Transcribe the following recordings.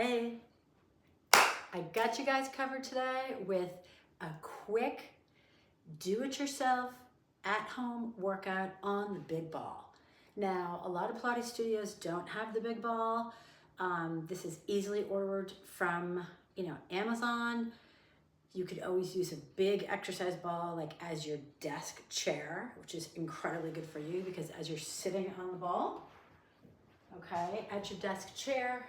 Hey, I got you guys covered today with a quick do-it-yourself at-home workout on the big ball. Now, a lot of Pilates studios don't have the big ball. This is easily ordered from, Amazon. You could always use a big exercise ball like as your desk chair, which is incredibly good for you because as you're sitting on the ball, okay, at your desk chair,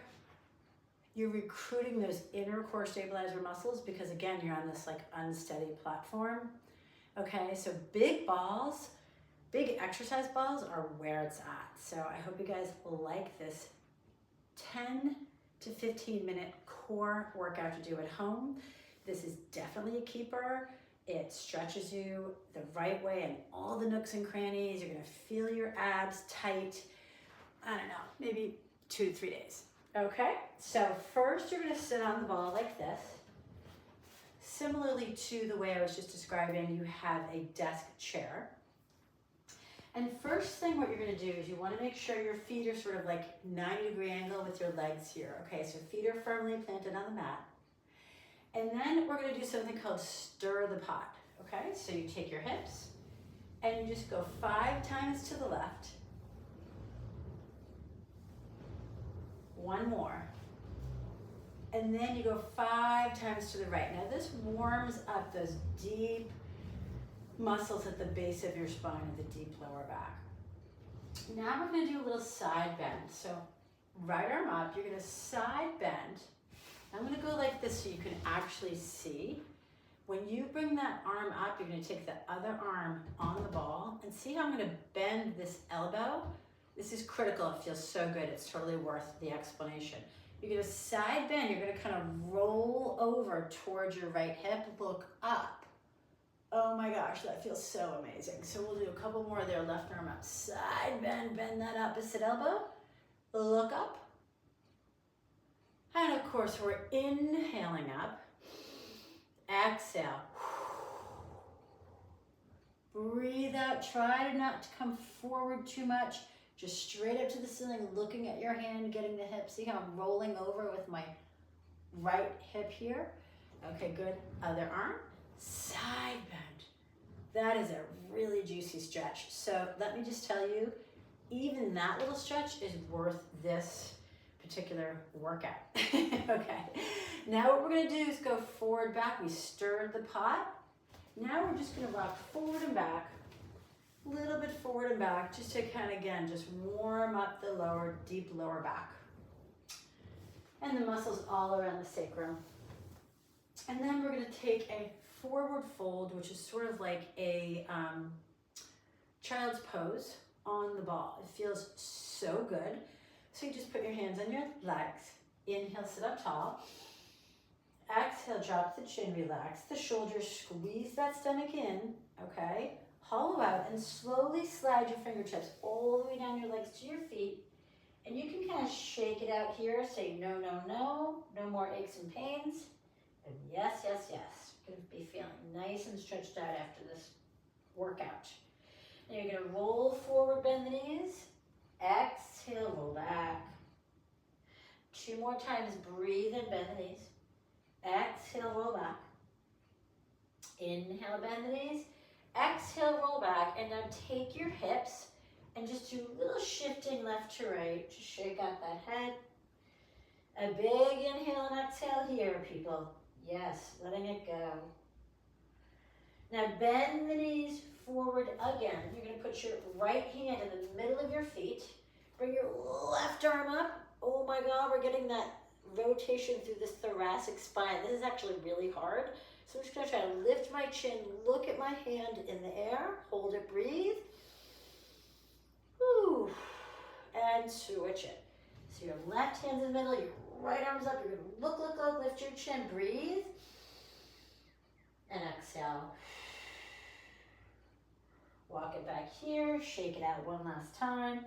you're recruiting those inner core stabilizer muscles because again, you're on this like unsteady platform. Okay, so big balls, big exercise balls are where it's at. So I hope you guys like this 10 to 15 minute core workout to do at home. This is definitely a keeper. It stretches you the right way in all the nooks and crannies. You're gonna feel your abs tight. I don't know, maybe 2 to 3 days. Okay, so first you're gonna sit on the ball like this. Similarly to the way I was just describing, you have a desk chair. And first thing what you're gonna do is you wanna make sure your feet are sort of like 90-degree angle with your legs here. Okay, so feet are firmly planted on the mat. And then we're gonna do something called stir the pot. Okay, so you take your hips and you just go 5 times to the left. 1 more. And then you go 5 times to the right. Now this warms up those deep muscles at the base of your spine and the deep lower back. Now we're gonna do a little side bend. So right arm up, you're gonna side bend. I'm gonna go like this so you can actually see. When you bring that arm up, you're gonna take the other arm on the ball and see how I'm gonna bend this elbow. This is critical, it feels so good. It's totally worth the explanation. You're gonna side bend, you're gonna kind of roll over towards your right hip, look up. Oh my gosh, that feels so amazing. So we'll do a couple more there, left arm up, side bend, bend that opposite elbow, look up. And of course, we're inhaling up, exhale. Breathe out, try not to come forward too much. Just straight up to the ceiling, looking at your hand, getting the hip. See how I'm rolling over with my right hip here? Okay, good. Other arm, side bend. That is a really juicy stretch. So let me just tell you, even that little stretch is worth this particular workout. Okay, now what we're gonna do is go forward, back. We stirred the pot. Now we're just gonna rock forward and back. A little bit forward and back, just to kind of, again, just warm up the lower, deep lower back. And the muscles all around the sacrum. And then we're gonna take a forward fold, which is sort of like a child's pose on the ball. It feels so good. So you just put your hands on your legs. Inhale, sit up tall. Exhale, drop the chin, relax the shoulders, squeeze that stomach in, okay? Hollow out and slowly slide your fingertips all the way down your legs to your feet. And you can kind of shake it out here. Say no, no, no. No more aches and pains. And yes, yes, yes. You're going to be feeling nice and stretched out after this workout. Now you're going to roll forward, bend the knees. Exhale, roll back. 2 more times. Breathe and bend the knees. Exhale, roll back. Inhale, bend the knees. Exhale, roll back, and now take your hips and just do a little shifting left to right. Just shake out that head. A big inhale and exhale here, people. Yes, letting it go. Now bend the knees forward again. You're going to put your right hand in the middle of your feet. Bring your left arm up. Oh my God, we're getting that rotation through this thoracic spine. This is actually really hard. So I'm just gonna try to lift my chin, look at my hand in the air, hold it, breathe. Whew. And switch it. So your left hand's in the middle, your right arm's up, you're gonna look, lift your chin, breathe. And exhale. Walk it back here, shake it out one last time.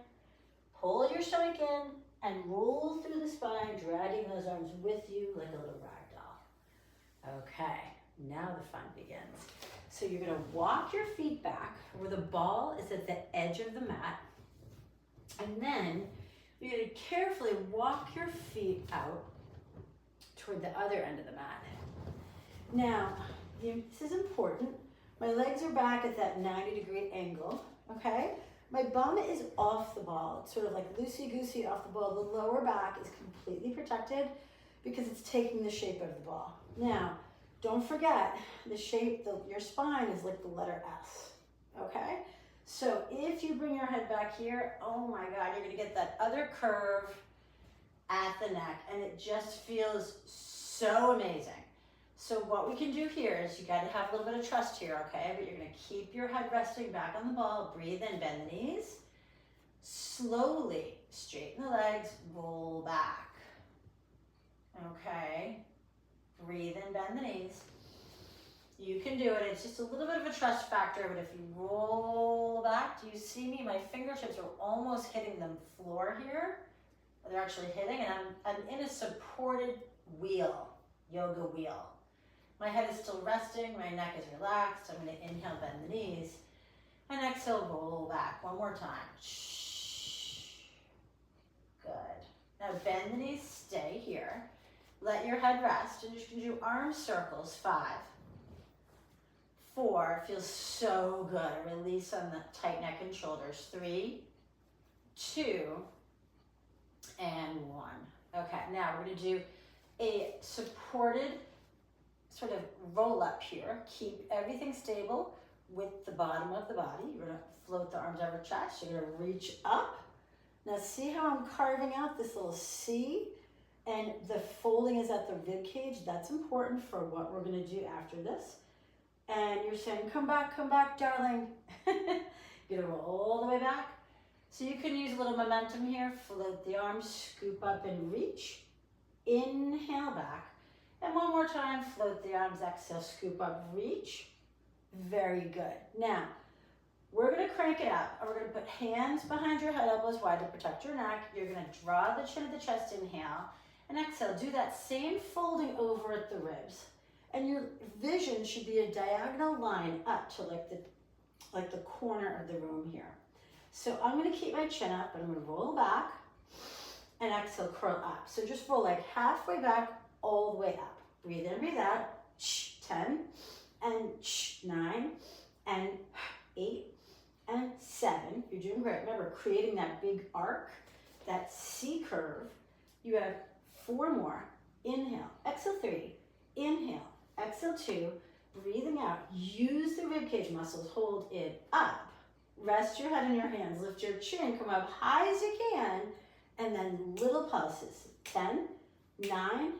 Pull your stomach in and roll through the spine, dragging those arms with you like a little rag doll. Okay. Now the fun begins. So you're gonna walk your feet back where the ball is at the edge of the mat. And then you're gonna carefully walk your feet out toward the other end of the mat. Now, this is important. My legs are back at that 90-degree angle, okay? My bum is off the ball. It's sort of like loosey-goosey off the ball. The lower back is completely protected because it's taking the shape of the ball. Now, don't forget, the shape, your spine is like the letter S, okay? So if you bring your head back here, oh my God, you're gonna get that other curve at the neck, and it just feels so amazing. So what we can do here is you gotta have a little bit of trust here, okay? But you're gonna keep your head resting back on the ball, breathe in, bend the knees. Slowly straighten the legs, roll back. Okay, breathe in, bend the knees. You can do it, it's just a little bit of a trust factor, but if you roll back, do you see me? My fingertips are almost hitting the floor here. They're actually hitting, and I'm in a supported wheel, yoga wheel. My head is still resting, my neck is relaxed. I'm gonna inhale, bend the knees, and exhale, roll back. One more time. Good. Now bend the knees, stay here. Let your head rest, and you're just gonna do arm circles. 5, 4, feels so good. Release on the tight neck and shoulders. 3, 2, and 1. Okay, now we're gonna do a supported sort of roll up here. Keep everything stable with the bottom of the body. You're gonna float the arms over chest. You're gonna reach up. Now see how I'm carving out this little C, and the folding is at the rib cage. That's important for what we're gonna do after this. And you're saying, come back, darling. You're gonna roll all the way back. So you can use a little momentum here. Float the arms, scoop up and reach. Inhale back. And one more time, float the arms, exhale, scoop up, reach. Very good. Now, we're gonna crank it up, and we're gonna put hands behind your head, elbows wide to protect your neck. You're gonna draw the chin of the chest, inhale, and exhale. Do that same folding over at the ribs. And your vision should be a diagonal line up to like the corner of the room here. So I'm gonna keep my chin up, and I'm gonna roll back, and exhale, curl up. So just roll like halfway back, all the way up. Breathe in, breathe out. 10, and 9, and 8, and 7. You're doing great. Remember, creating that big arc, that C curve. You have 4 more. Inhale, exhale 3, inhale, exhale 2, breathing out. Use the ribcage muscles, hold it up. Rest your head in your hands, lift your chin, come up high as you can, and then little pulses. 10, 9,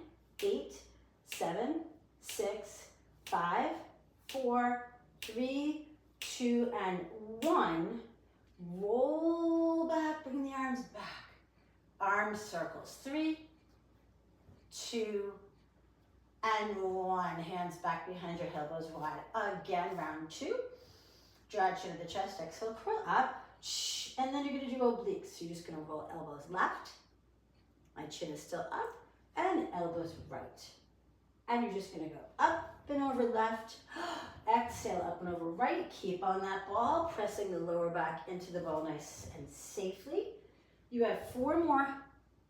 8, 7, 6, 5, 4, 3, 2, and 1. Roll back, bring the arms back. Arm circles. 3, 2, and 1. Hands back behind your elbows wide. Again, round 2. Draw chin to the chest, exhale, curl up. And then you're gonna do obliques. You're just gonna roll elbows left. My chin is still up, and elbows right. And you're just gonna go up and over left. Exhale, up and over right. Keep on that ball, pressing the lower back into the ball nice and safely. You have 4 more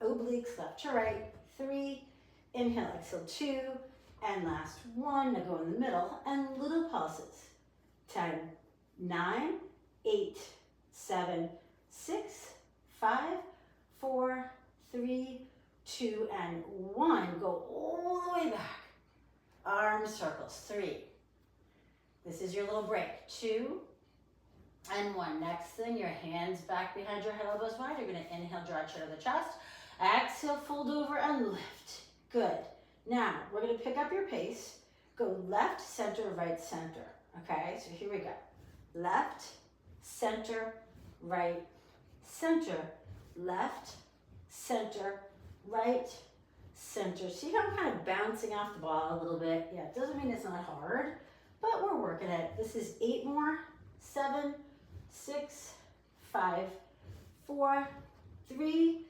obliques, left to right. 3, inhale, exhale 2, and last 1. Now go in the middle, and little pulses. 10, 9, 8, 7, 6, 5, 4, 3, 2, and 1. Go all the way back. Arm circles. 3. This is your little break. 2, and 1. Next thing, your hands back behind your head, elbows wide. You're going to inhale, draw chin to the chest. Exhale, fold over and lift. Good. Now, we're going to pick up your pace. Go left, center, right, center. Okay, so here we go. Left, center, right, center. Left, center, right, center. See how I'm kind of bouncing off the ball a little bit? Yeah, it doesn't mean it's not hard, but we're working it. This is 8 more. 7, 6, 5, 4, 3,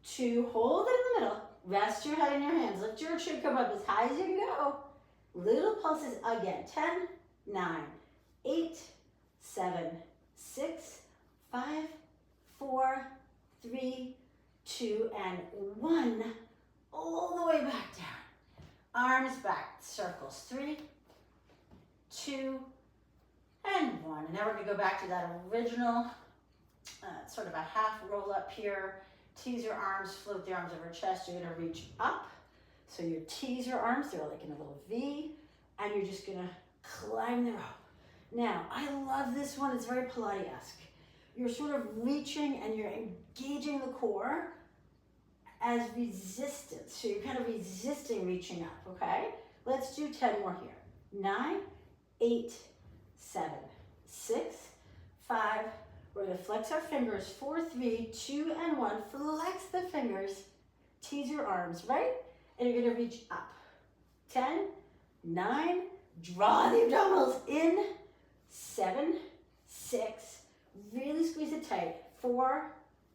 2. Hold it in the middle. Rest your head in your hands. Lift your chin, come up as high as you can go. Little pulses again. 10, 9, 8, 7, 6, 5, 4, 3, 2, and 1. All the way back down. Arms back, circles. 3, 2, and 1. And now we're gonna go back to that original, sort of a half roll up here. Tease your arms, float the arms over chest. You're gonna reach up. So you tease your arms, they're like in a little V, and you're just gonna climb the rope. Now, I love this one, it's very Pilates-esque. You're sort of reaching and you're engaging the core as resistance. So you're kind of resisting reaching up, okay? Let's do 10 more here. 9, 8, 7, 6, 5. We're gonna flex our fingers. 4, 3, 2, and 1. Flex the fingers. Tease your arms, right? And you're gonna reach up. 10, 9, draw the abdominals in. 7, 6, really squeeze it tight. 4,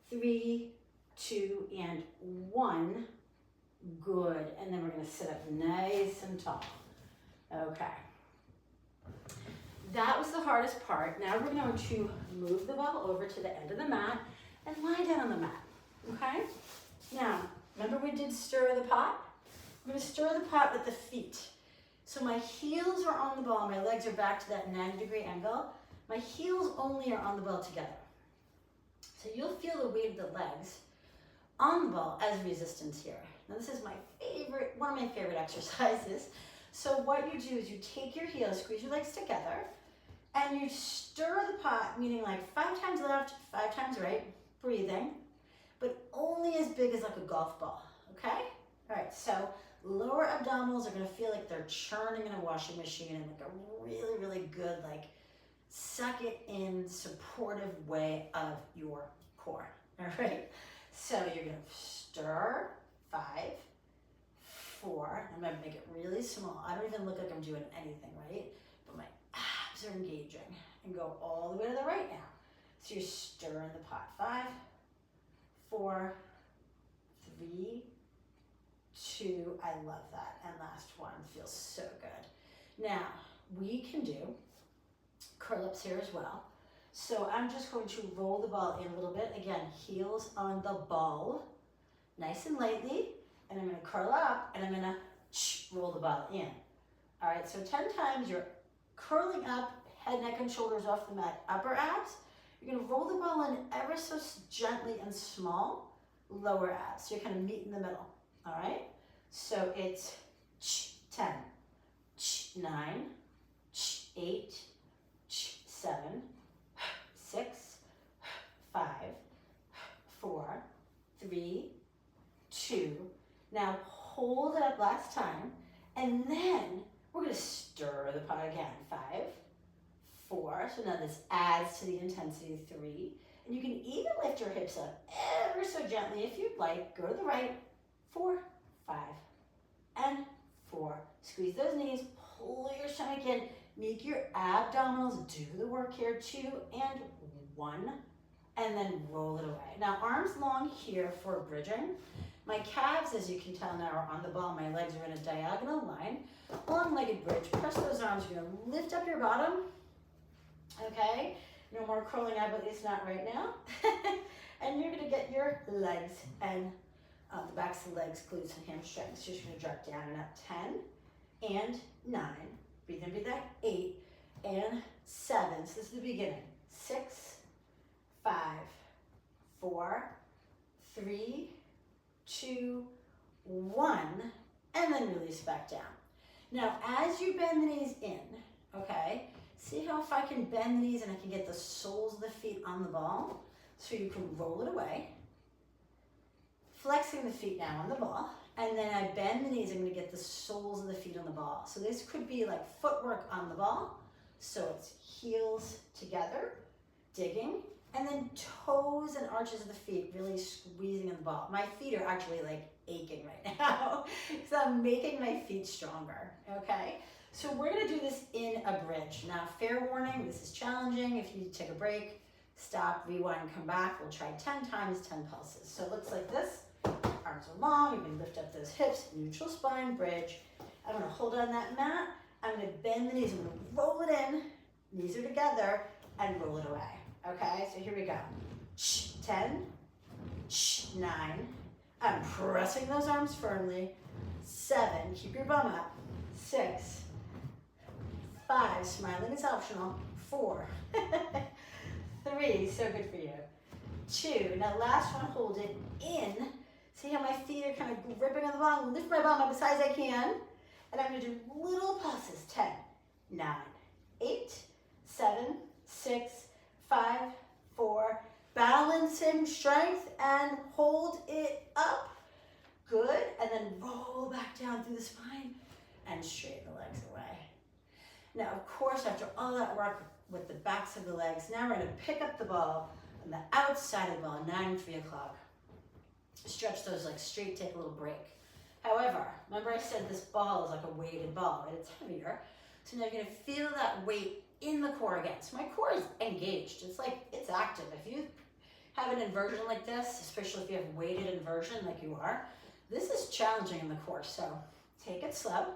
3, 2, and 1. Good. And then we're gonna sit up nice and tall. Okay. That was the hardest part. Now we're going to move the ball over to the end of the mat and lie down on the mat, okay? Now, remember we did stir the pot? We're going to stir the pot with the feet. So my heels are on the ball, my legs are back to that 90-degree angle. My heels only are on the ball together. So you'll feel the weight of the legs on the ball as resistance here. Now this is my favorite, one of my favorite exercises. So what you do is you take your heels, squeeze your legs together, and you stir the pot, meaning like 5 times left, 5 times right, breathing, but only as big as like a golf ball, okay? All right, so lower abdominals are gonna feel like they're churning in a washing machine in like a really, really good, like suck it in, supportive way of your core, all right? So you're gonna stir, 5, 4, I'm gonna make it really small. I don't even look like I'm doing anything, right? But my abs are engaging and go all the way to the right now. So you're stirring the pot. 5, 4, 3, 2, I love that. And last one, feels so good. Now, we can do curl-ups here as well. So I'm just going to roll the ball in a little bit. Again, heels on the ball, nice and lightly. And I'm gonna curl up and I'm gonna roll the ball in. All right, so 10 times you're curling up, head, neck, and shoulders off the mat, upper abs. You're gonna roll the ball in ever so gently and small, lower abs. So you're kind of meet in the middle, all right? So it's 10, 9, 8, 7, 6, 5, 4, 3, 2. Now hold it up last time, and then we're gonna stir the pot again. 5, 4, so now this adds to the intensity. 3, and you can even lift your hips up ever so gently if you'd like. Go to the right. 4, 5, and 4. Squeeze those knees, pull your stomach in, make your abdominals do the work here. 2 and 1, and then roll it away. Now arms long here for bridging. My calves, as you can tell now, are on the ball. My legs are in a diagonal line. Long-legged bridge. Press those arms. You're going to lift up your bottom. Okay? No more curling up, at least not right now. And you're going to get your legs and the backs of the legs, glutes, and hamstrings. You're just going to drop down and up. 10 and 9. Breathe in, breathe out. 8 and 7. So this is the beginning. 6, 5, 4, 3, 2, 1, and then release back down. Now, as you bend the knees in, okay, see how if I can bend the knees and I can get the soles of the feet on the ball, so you can roll it away. Flexing the feet now on the ball, and then I bend the knees, I'm gonna get the soles of the feet on the ball. So this could be like footwork on the ball, so it's heels together, digging, and then toes and arches of the feet really squeezing in the ball. My feet are actually like aching right now because I'm making my feet stronger, okay? So we're gonna do this in a bridge. Now, fair warning, this is challenging. If you need to take a break, stop, rewind, come back. We'll try 10 times, 10 pulses. So it looks like this. Arms are long, you can lift up those hips, neutral spine, bridge. I'm gonna hold on that mat. I'm gonna bend the knees, I'm gonna roll it in, knees are together, and roll it away. Okay, so here we go. 10, 9. I'm pressing those arms firmly. 7, keep your bum up, 6, 5, smiling is optional, 4, 3, so good for you, 2, now last one, hold it in. See how my feet are kind of gripping on the ball? Lift my bum up as high as I can. And I'm going to do little pulses. 10, 9, 8, 7, 6, 5, 4. Balancing strength and hold it up. Good. And then roll back down through the spine and straighten the legs away. Now, of course, after all that work with the backs of the legs, now we're going to pick up the ball on the outside of the ball, 9, 3 o'clock. Stretch those legs straight, take a little break. However, remember I said this ball is like a weighted ball, right? It's heavier. So now you're going to feel that weight in the core again. So my core is engaged. It's like, it's active. If you have an inversion like this, especially if you have weighted inversion like you are, this is challenging in the core. So take it slow.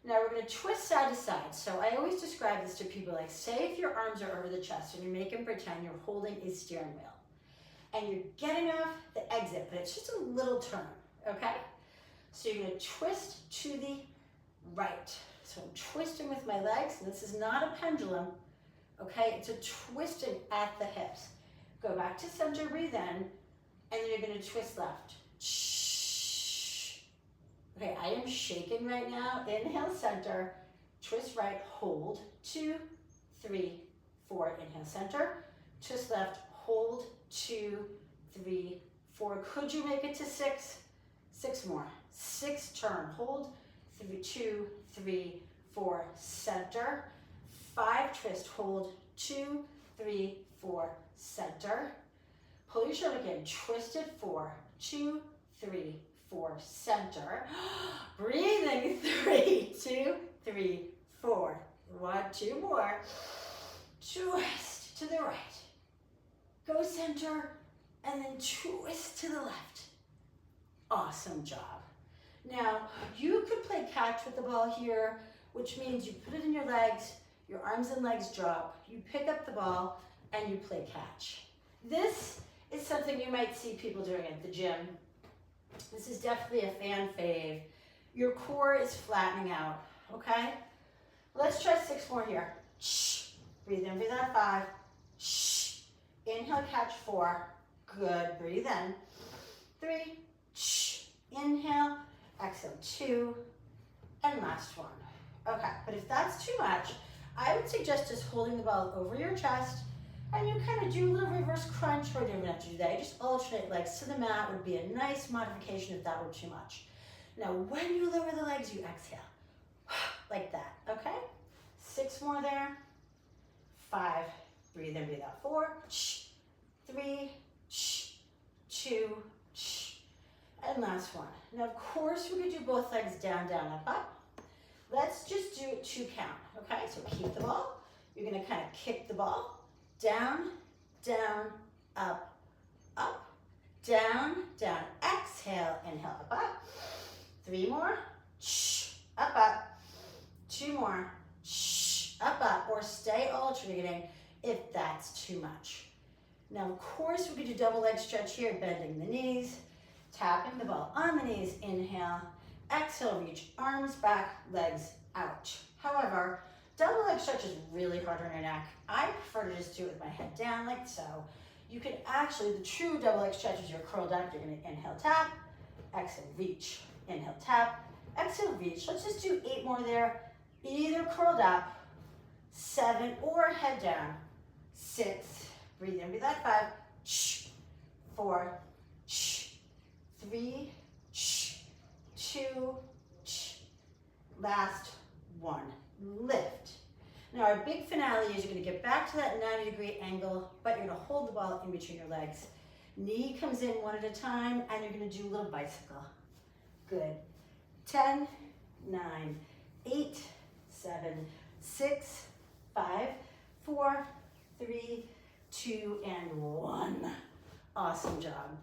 Now we're going to twist side to side. So I always describe this to people like, say if your arms are over the chest and you make them pretend you're holding a steering wheel. And you're getting off the exit, but it's just a little turn, okay? So you're gonna twist to the right. So I'm twisting with my legs, and this is not a pendulum, okay? It's a twisting at the hips. Go back to center, breathe in, and then you're gonna twist left. Shh. Okay, I am shaking right now. Inhale, center, twist right, hold, 2, 3, 4, inhale, center, twist left, hold, 2, 3, 4. Could you make it to 6? 6 more. 6, turn, hold, 3, 2, 3, 4, center. 5, twist, hold, 2, 3, 4, center. Pull your shoulder again, twist it, 4, 2, 3, 4, center. Breathing, 3, 2, 3, 4. 1, 2 more. Twist to the right. Go center, and then twist to the left. Awesome job. Now, you could play catch with the ball here, which means you put it in your legs, your arms and legs drop, you pick up the ball, and you play catch. This is something you might see people doing at the gym. This is definitely a fan fave. Your core is flattening out, okay? Let's try 6 more here. Shh. Breathe in, breathe out, 5. Shh. Inhale, catch, 4. Good. Breathe in. 3. Shh. Inhale. Exhale, 2. And last one. Okay, but if that's too much, I would suggest just holding the ball over your chest, and you kind of do a little reverse crunch, or you don't even have to do that. You just alternate legs to the mat would be a nice modification if that were too much. Now, when you lower the legs, you exhale. Like that, okay? 6 more there. 5. Breathe in, breathe out. 4, 3, 2, and last one. Now, of course, we could do both legs down, down, up, up. Let's just do it 2 count, okay? So keep the ball. You're gonna kind of kick the ball. Down, down, up, up, down, down. Exhale, inhale, up, up. 3 more, up, up. 2 more, up, up, or stay alternating if that's too much. Now, of course, we could do double leg stretch here, bending the knees, tapping the ball on the knees, inhale, exhale, reach arms back, legs out. However, double leg stretch is really hard on your neck. I prefer to just do it with my head down like so. You can actually, the true double leg stretch is you're curled up, you're gonna inhale, tap, exhale, reach, inhale, tap, exhale, reach. Let's just do 8 more there, either curled up, 7, or head down, 6, breathe in, breathe out, 5, 4, 3, 2, last one, lift. Now our big finale is you're gonna get back to that 90-degree angle, but you're gonna hold the ball in between your legs. Knee comes in 1 at a time, and you're gonna do a little bicycle. Good. 10, 9, 8, 7, 6, 5, 4, 3, 2, and 1. Awesome job.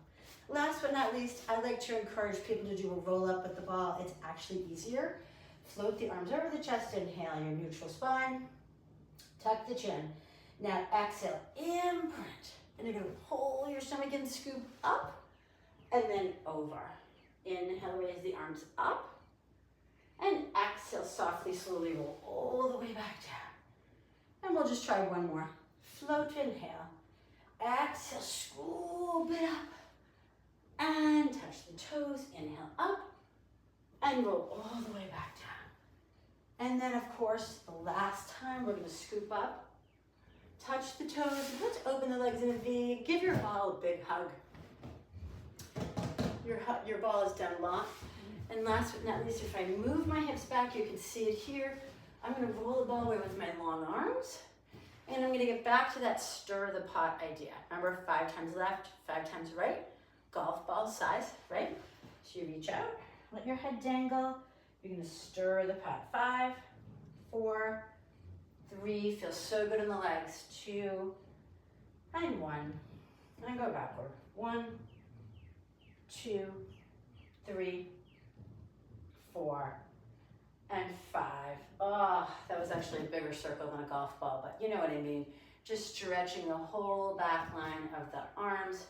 Last but not least, I like to encourage people to do a roll up with the ball. It's actually easier. Float the arms over the chest, inhale your neutral spine, tuck the chin. Now exhale, imprint, and you're gonna pull your stomach in, scoop up, and then over. Inhale, raise the arms up, exhale, softly, slowly roll all the way back down. And we'll just try one more. Float, inhale. Exhale, scoop it up. And touch the toes, inhale up. And roll all the way back down. And then, of course, the last time, we're gonna scoop up. Touch the toes, let's open the legs in a V. Give your ball a big hug. Your ball is down long. And last but not least, if I move my hips back, you can see it here. I'm gonna roll the ball away with my long arms. And I'm gonna get back to that stir the pot idea. Remember, 5 times left, 5 times right. Golf ball size, right? So you reach out, let your head dangle. You're gonna stir the pot. 5, 4, 3, feels so good in the legs. 2, and 1. And go backward. 1, 2, 3, 4, and 5. Oh, that was actually a bigger circle than a golf ball, but you know what I mean. Just stretching the whole back line of the arms,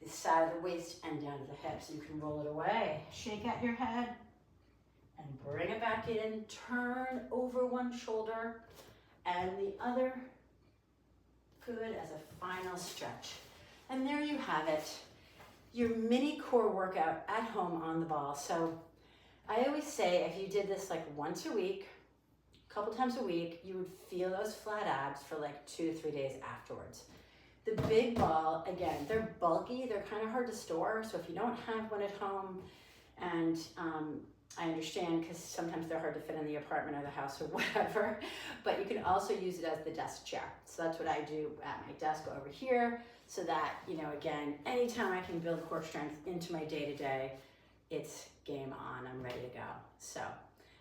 the side of the waist, and down to the hips. You can roll it away. Shake out your head and bring it back in. Turn over one shoulder and the other. Good, as a final stretch. And there you have it. Your mini core workout at home on the ball. So I always say if you did this like once a week, a couple times a week, you would feel those flat abs for like 2 to 3 days afterwards. The big ball, again, they're bulky, they're kind of hard to store. So if you don't have one at home, and I understand because sometimes they're hard to fit in the apartment or the house or whatever, but you can also use it as the desk chair. So that's what I do at my desk over here, so that, you know, again, anytime I can build core strength into my day-to-day, it's game on, I'm ready to go. So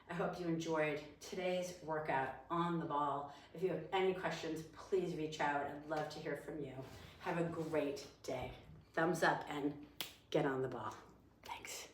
I hope you enjoyed today's workout on the ball. If you have any questions, please reach out. I'd love to hear from you. Have a great day. Thumbs up and get on the ball. Thanks.